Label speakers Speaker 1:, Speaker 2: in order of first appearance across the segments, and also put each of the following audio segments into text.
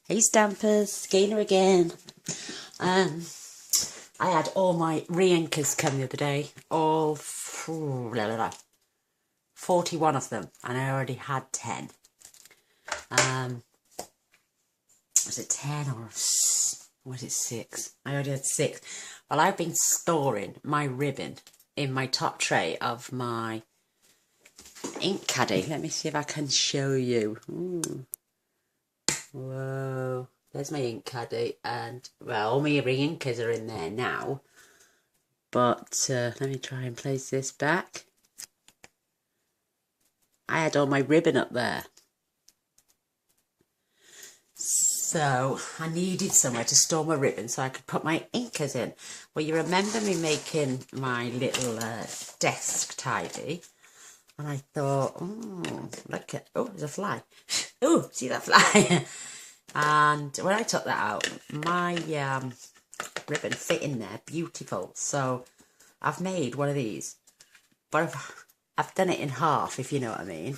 Speaker 1: Hey Stampers, Gainer again. I had all my re-inkers come the other day, all 41 of them, and I already had 10. Was it 10 or was it 6? I already had 6. Well, I've been storing my ribbon in my top tray of my ink caddy. Let me see if I can show you. Ooh. Whoa. There's my ink caddy, and well, all my re-inkers are in there now. But let me try and place this back. I had all my ribbon up there. So I needed somewhere to store my ribbon so I could put my inkers in. Well, you remember me making my little desk tidy. And I thought, oh, look at, oh, there's a fly. Oh, see that fly? And when I took that out, my ribbon fit in there, beautiful. So I've made one of these, but I've done it in half, if you know what I mean.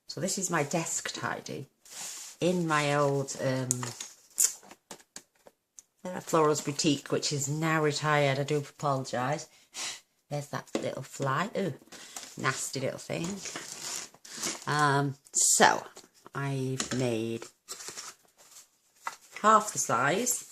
Speaker 1: So this is my desk tidy in my old Floral's Boutique, which is now retired. I do apologise. There's that little fly. Ooh, nasty little thing. So I've made half the size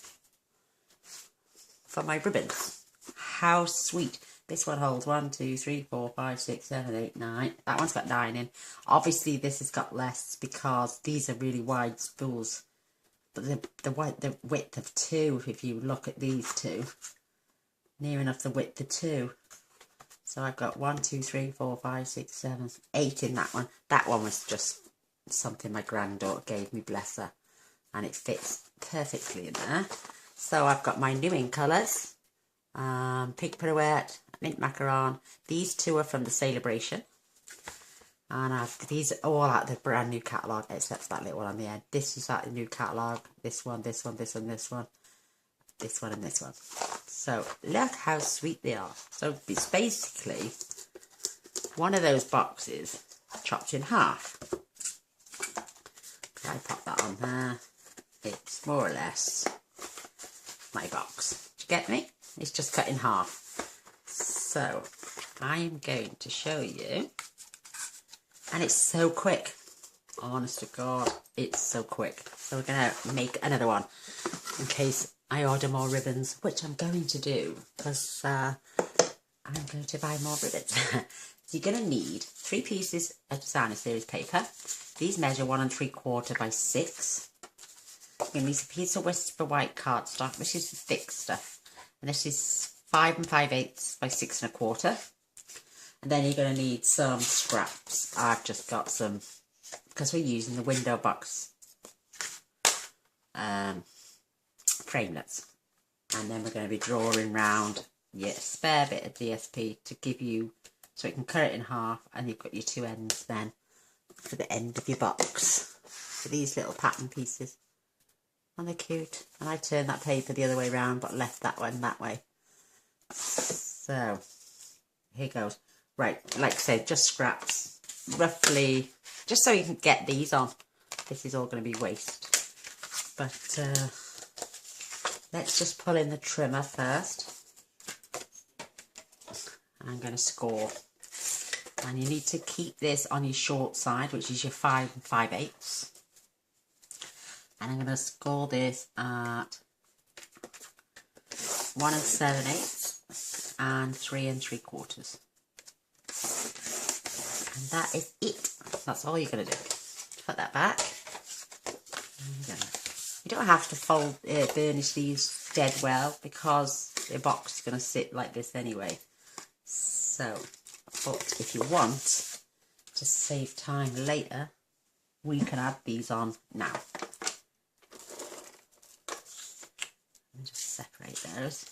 Speaker 1: for my ribbons. How sweet. This one holds 1, 2, 3, 4, 5, 6, 7, 8, 9. That one's got 9 in. Obviously this has got less because these are really wide spools. But the width of 2, if you look at these two, near enough the width of 2. So I've got 1, 2, 3, 4, 5, 6, 7, 8 in that one. That one was just something my granddaughter gave me, bless her. And it fits perfectly in there. So I've got my new ink colours. Pink Pirouette, Mint Macaron. These two are from the Celebration. And these are all out of the brand new catalogue, except for that little one on the end. This is out of the new catalogue. This one, this one, this one, this one. This one and this one. So look how sweet they are. So it's basically one of those boxes chopped in half. I pop that on there. It's more or less my box. Do you get me? It's just cut in half. So I'm going to show you. And it's so quick. Honest to God, it's so quick. So we're going to make another one in case I order more ribbons, which I'm going to do because I'm going to buy more ribbons. So you're going to need 3 pieces of designer series paper. These measure 1 3/4 by 6. You're going to need a piece of Whisper White cardstock, which is the thick stuff. And this is 5 5/8 by 6 1/4. And then you're going to need some scraps. I've just got some, because we're using the window box framelets. And then we're going to be drawing round your spare bit of DSP to give you, so you can cut it in half and you've got your 2 ends then for the end of your box. For these little pattern pieces. And they're cute. And I turned that paper the other way around but left that one that way. So, here goes. Right, like I said, just scraps. Roughly, just so you can get these on. This is all going to be waste. But let's just pull in the trimmer first. I'm going to score. And you need to keep this on your short side, which is your 5 5/8. And I'm going to score this at 1 7/8 and 3 3/4. And that is it. That's all you're going to do. Put that back. You don't have to burnish these dead well because the box is going to sit like this anyway. So, but if you want to save time later, we can add these on now. Let me just separate those.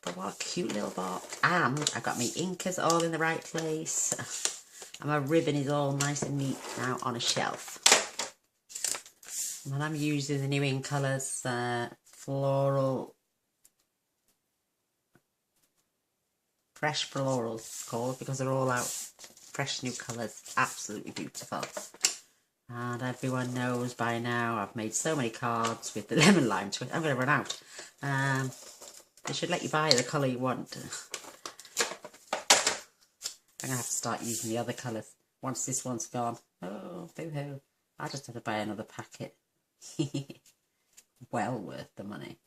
Speaker 1: But what a cute little box. And I got my inkers all in the right place. And my ribbon is all nice and neat now on a shelf. And I'm using the new ink colours, Floral, Fresh Floral it's called, because they're all out fresh new colours. Absolutely beautiful. And everyone knows by now I've made so many cards with the lemon lime twist. I'm going to run out. They should let you buy the colour you want. I'm going to have to start using the other colours once this one's gone. Oh, boo-hoo. I just have to buy another packet. Well worth the money.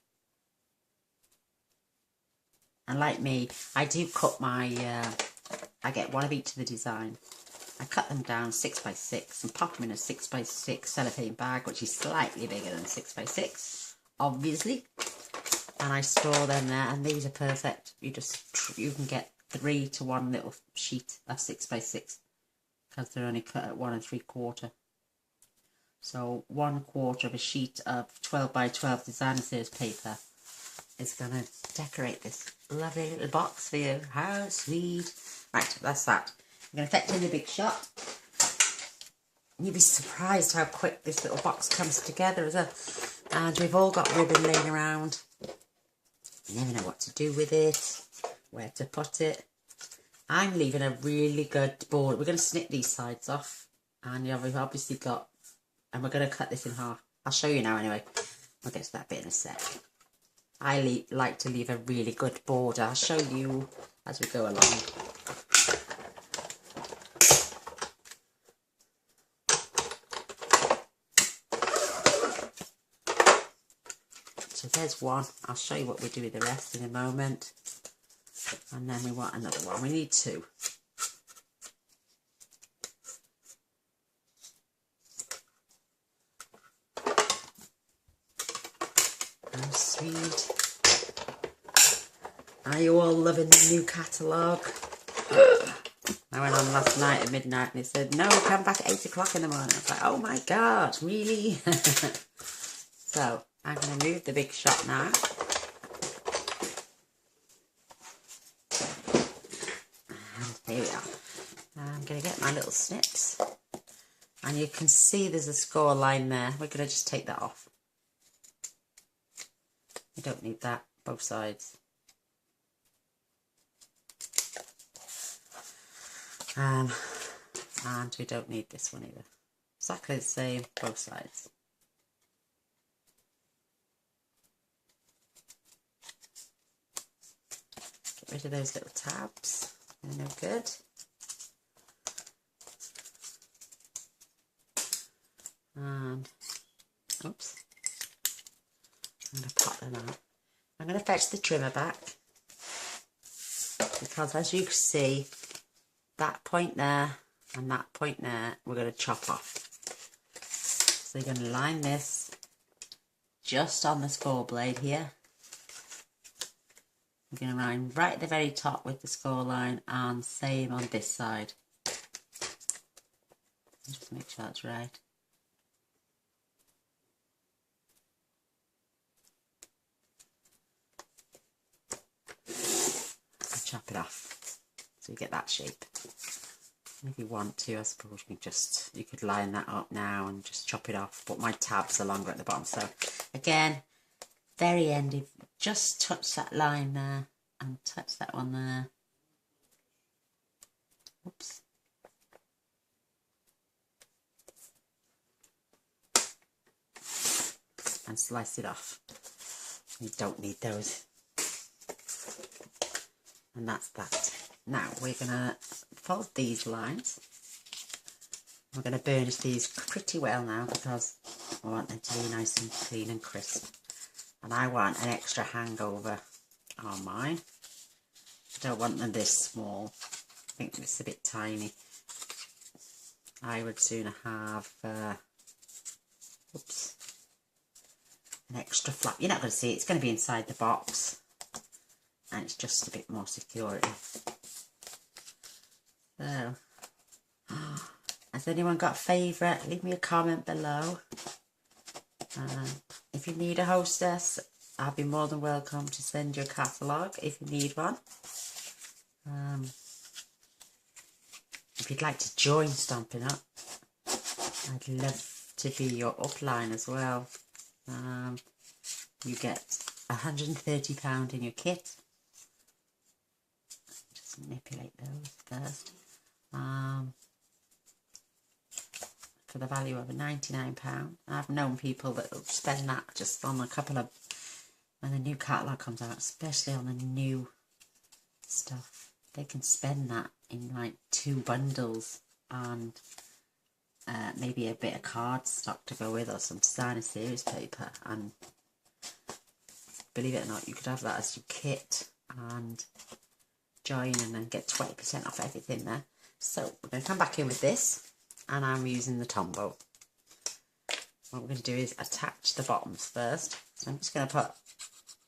Speaker 1: And like me, I do cut my, I get one of each of the design. I cut them down 6x6 and pop them in a 6x6 cellophane bag, which is slightly bigger than 6x6, obviously. And I store them there, and these are perfect. You can get 3 to 1 little sheet of 6x6 because they're only cut at 1 3/4. So 1/4 of a sheet of 12x12 design series paper is going to decorate this lovely little box for you. How sweet. Right, that's that. I'm going to fetch in the big shot. You'd be surprised how quick this little box comes together as well. And we've all got ribbon laying around. You never know what to do with it, where to put it. I'm leaving a really good border. We're going to snip these sides off. And yeah, we've obviously got, and we're going to cut this in half. I'll show you now anyway. I'll get to that bit in a sec. I like to leave a really good border. I'll show you as we go along. So there's one. I'll show you what we do with the rest in a moment. And then we want another one. We need 2. How sweet. Are you all loving the new catalogue? I went on last night at midnight and it said, no, come back at 8 o'clock in the morning. I was like, oh my God, really? So I'm going to move the big shot now. And here we are. I'm going to get my little snips. And you can see there's a score line there. We're going to just take that off. You don't need that, both sides. And we don't need this one either. Exactly the same, both sides. Get rid of those little tabs. They're no good. And, oops. I'm going to pop them out. I'm going to fetch the trimmer back. Because as you can see, that point there and that point there, we're going to chop off. So you're going to line this just on the score blade here. We're going to line right at the very top with the score line and same on this side. Just make sure that's right. And chop it off so you get that shape. And if you want to, I suppose you could line that up now and just chop it off, but my tabs are longer at the bottom. So again, very end, if you just touch that line there and touch that one there. Oops. And slice it off. You don't need those. And that's that. Now we're going to fold these lines. We're going to burnish these pretty well now because I want them to be nice and clean and crisp. And I want an extra hangover on mine. I don't want them this small. I think it's a bit tiny. I would sooner have oops, an extra flap. You're not going to see it. It's going to be inside the box. And it's just a bit more security. So, has anyone got a favourite? Leave me a comment below. If you need a hostess, I'll be more than welcome to send you a catalogue if you need one. If you'd like to join Stampin' Up, I'd love to be your upline as well. You get £130 in your kit. Just manipulate those first. for the value of £99. I've known people that will spend that just on a couple of, when the new catalogue comes out, especially on the new stuff, they can spend that in like 2 bundles and maybe a bit of cardstock to go with, or some designer series paper, and believe it or not, you could have that as your kit and join and then get 20% off everything there. So we're going to come back in with this, and I'm using the Tombow. What we're going to do is attach the bottoms first. So I'm just going to put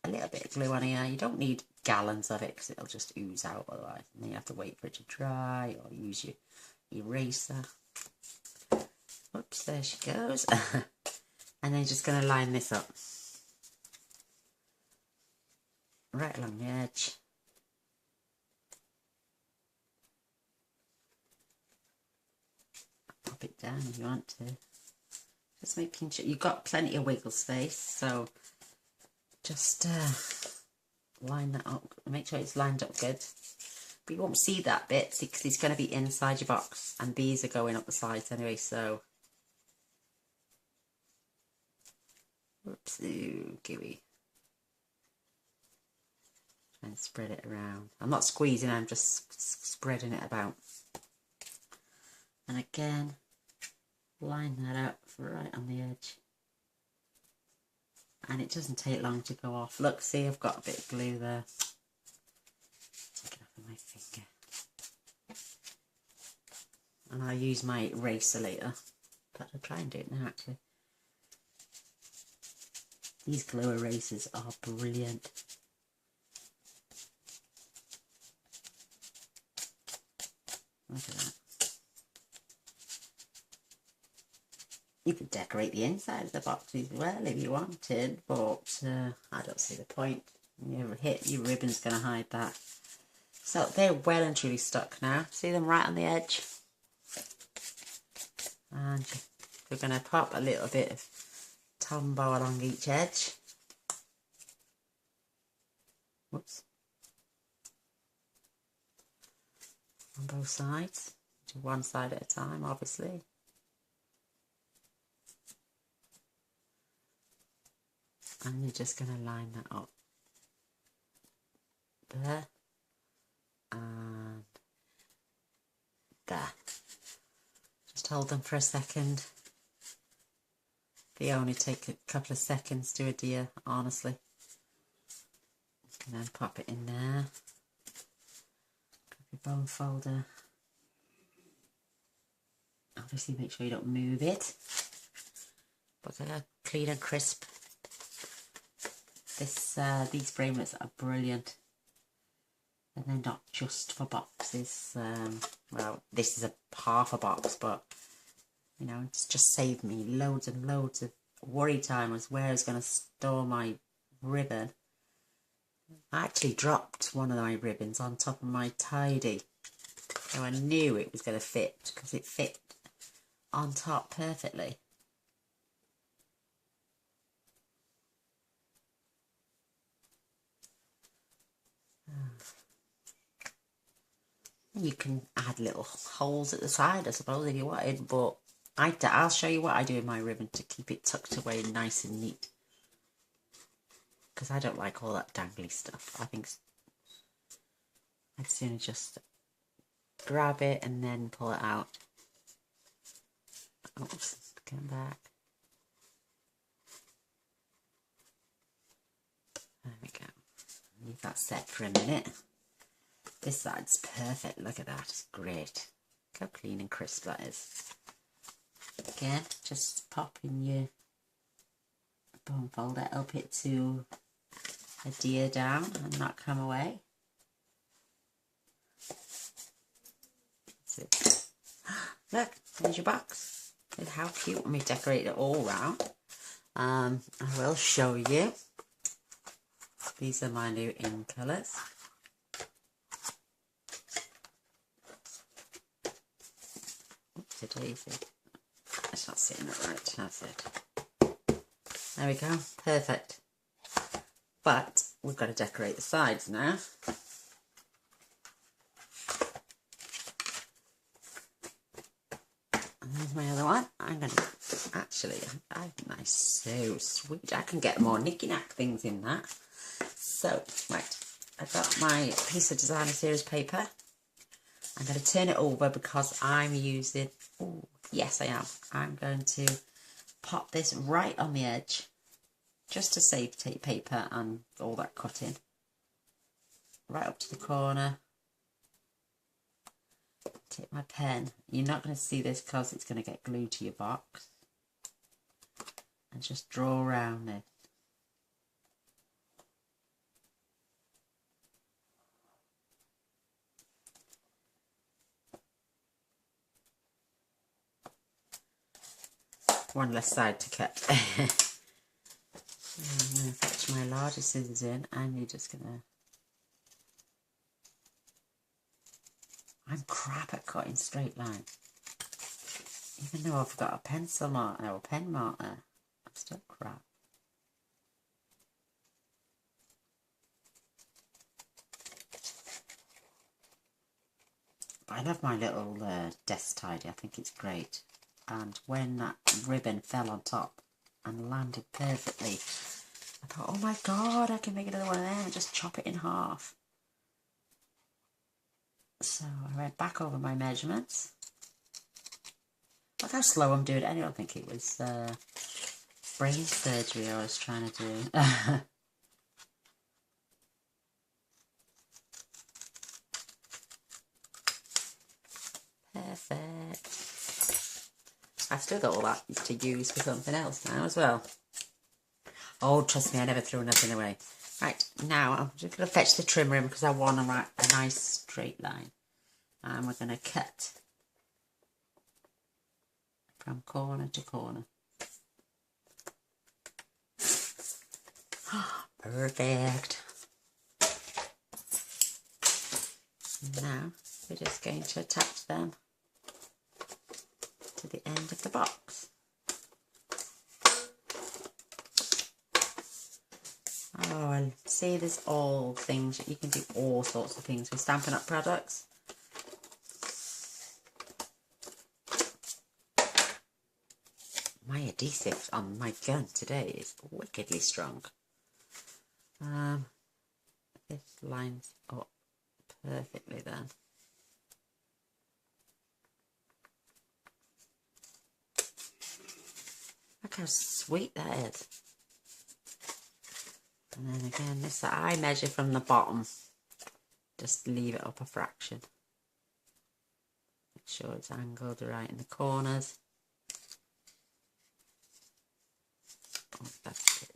Speaker 1: a little bit of glue on here. You don't need gallons of it because it'll just ooze out otherwise. And then you have to wait for it to dry or use your eraser. Oops, there she goes. And then you're just going to line this up right along the edge. Pop it down if you want to. Just making sure you've got plenty of wiggle space, so just line that up, make sure it's lined up good. But you won't see that bit because it's going to be inside your box, and these are going up the sides anyway, so whoops, ooh, gooey. And spread it around. I'm not squeezing, I'm just spreading it about. And again, line that up right on the edge. And it doesn't take long to go off. Look, see, I've got a bit of glue there. Take it off with my finger. And I'll use my eraser later. But I'll try and do it now, actually. These glue erasers are brilliant. Look at that. You could decorate the inside of the box as well if you wanted, but I don't see the point. Your ribbon's going to hide that. So they're well and truly stuck now. See them right on the edge? And we're going to pop a little bit of Tombow along each edge. Whoops. On both sides. Do one side at a time, obviously. And you're just going to line that up there and there. Just hold them for a second. They only take a couple of seconds to adhere, honestly. And then pop it in there. Grab your bone folder. Obviously make sure you don't move it. But they're clean and crisp. These framelits are brilliant, and they're not just for boxes. Well, this is a half a box, but you know, it's just saved me loads and loads of worry time as where I was going to store my ribbon. I actually dropped one of my ribbons on top of my tidy, so I knew it was going to fit because it fit on top perfectly. You can add little holes at the side, I suppose, if you wanted, but I'll show you what I do with my ribbon to keep it tucked away nice and neat. Because I don't like all that dangly stuff. I think I'd sooner just grab it and then pull it out. Oops, come back. There we go. Leave that set for a minute. This side's perfect. Look at that. It's great. Look how clean and crisp that is. Again, just pop in your bone folder. Help it to adhere down and not come away. That's it. Look, there's your box. Look how cute. When we decorate it all round. I will show you. These are my new in colours. Daisy. It's not sitting up right, that's it. There we go, perfect. But we've got to decorate the sides now. And there's my other one. I'm going to, actually, I think that's so sweet. I can get more knicky-knack things in that. So, right, I've got my piece of designer series paper. I'm going to turn it over because I'm using, oh, yes I am. I'm going to pop this right on the edge just to save paper and all that cutting. Right up to the corner. Take my pen. You're not going to see this because it's going to get glued to your box. And just draw around it. One less side to cut. I'm going to fetch my larger scissors in and you're just going to... I'm crap at cutting straight lines. Even though I've got a pencil marker or a pen marker, I'm still crap. But I love my little desk tidy. I think it's great. And when that ribbon fell on top and landed perfectly, I thought, oh my god, I can make another one of them and just chop it in half. So I went back over my measurements. Look how slow I'm doing it. I don't think it was brain surgery I was trying to do. Perfect. I've still got all that to use for something else now as well. Oh, trust me, I never threw nothing away. Right, now I'm just going to fetch the trimmer in because I want to write a nice straight line. And we're going to cut from corner to corner. Perfect. Now we're just going to attach them to the end of the box. Oh, and see, there's all things. You can do all sorts of things with Stampin' Up! Products. My adhesive on my gun today is wickedly strong. This lines up perfectly then. Look how sweet that is. And then again, this I measure from the bottom. Just leave it up a fraction. Make sure it's angled right in the corners. Oh, that's it.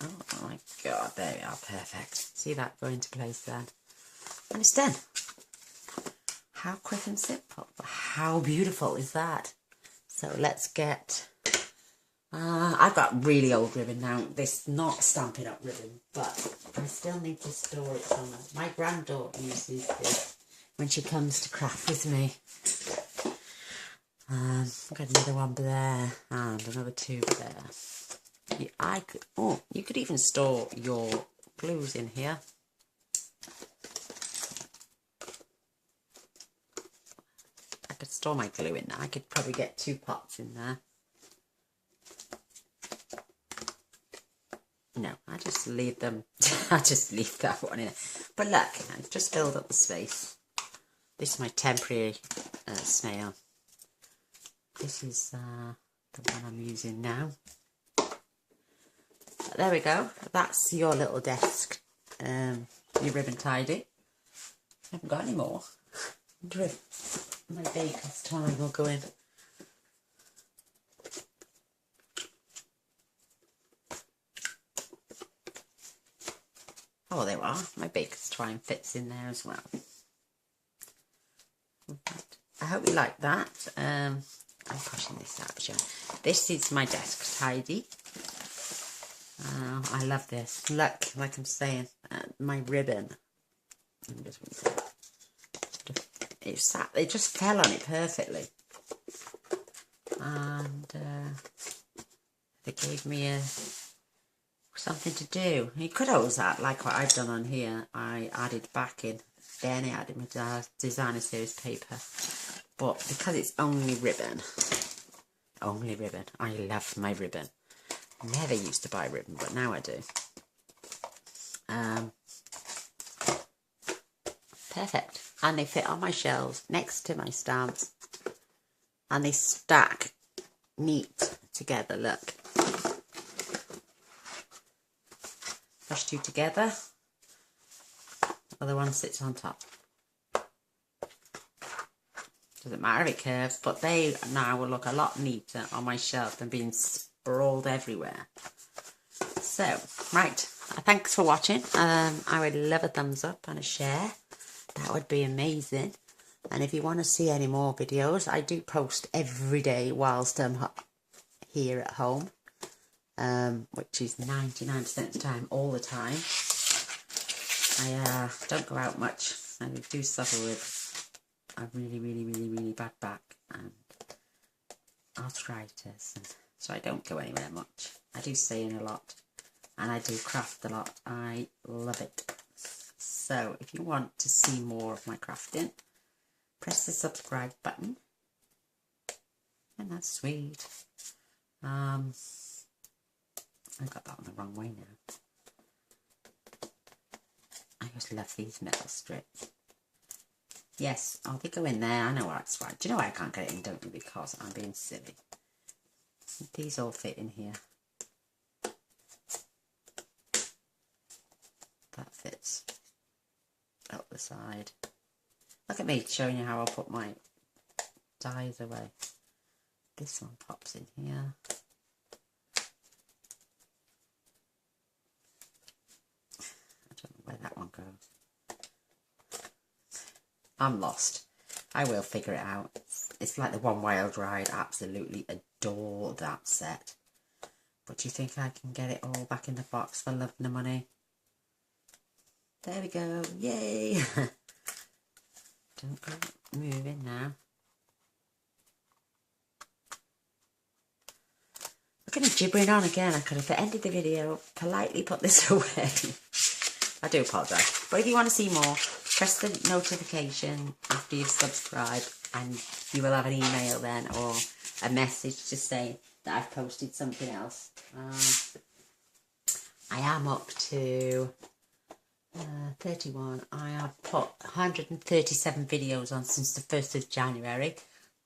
Speaker 1: Oh my god, there we are, perfect. See that go into place then. And it's done. How quick and simple, but how beautiful is that? So let's get, I've got really old ribbon now. This not Stampin' Up! Ribbon, but I still need to store it somewhere. My granddaughter uses this when she comes to craft with me. I've got another one there and another two there. You could even store your glues in here. I could store my glue in there. I could probably get 2 pots in there. No, I just leave them. I just leave that one in. But look, I've just filled up the space. This is my temporary snail. This is the one I'm using now. But there we go. That's your little desk. Your ribbon tidy. I haven't got any more. I wonder if my baker's twine will go in. Oh, there we are. My baker's twine fits in there as well. I hope you like that. I'm pushing this out, Joe. This is my desk tidy. I love this. Look, like I'm saying, my ribbon. It just fell on it perfectly. And they gave me a something to do. You could always add, like what I've done on here, I added backing, then I added my designer series paper. But because it's only ribbon, I love my ribbon. Never used to buy ribbon, but now I do. Perfect. And they fit on my shelves next to my stamps. And they stack neat together, look. Push two together. The other one sits on top. Doesn't matter if it curves, but they now will look a lot neater on my shelf than being sprawled everywhere. So, right, thanks for watching. I would love a thumbs up and a share. That would be amazing. And if you want to see any more videos, I do post every day whilst I'm here at home, which is 99% of the time, all the time. I don't go out much. I do suffer with a really bad back and arthritis, and so I don't go anywhere much. I do stay in a lot, and I do craft a lot. I love it. So if you want to see more of my crafting, press the subscribe button. And that's sweet. I got that on the wrong way now. I just love these metal strips. Yes, oh, they go in there. I know that's right. Do you know why I can't get it in, don't you? Because I'm being silly. These all fit in here. That fits up the side. Look at me showing you how I'll put my dies away. This one pops in here. I don't know where that one goes. I'm lost. I will figure it out. It's like the One Wild Ride. Absolutely adore that set. But do you think I can get it all back in the box for love and the money? There we go. Yay! Don't go moving now. Look at me gibbering on again. I could have ended the video, politely put this away. I do apologise. But if you want to see more, press the notification after you've subscribed, and you will have an email then, or a message to say that I've posted something else. I am up to 31. I have put 137 videos on since the 1st of January.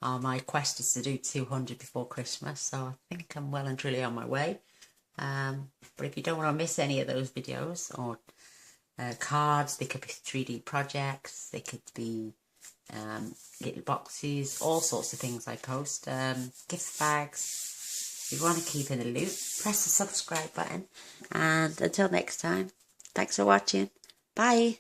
Speaker 1: My quest is to do 200 before Christmas, so I think I'm well and truly on my way. But if you don't want to miss any of those videos, or cards, they could be 3D projects, they could be little boxes, all sorts of things I post, gift bags. If you want to keep in the loop, press the subscribe button, and until next time, thanks for watching. Bye.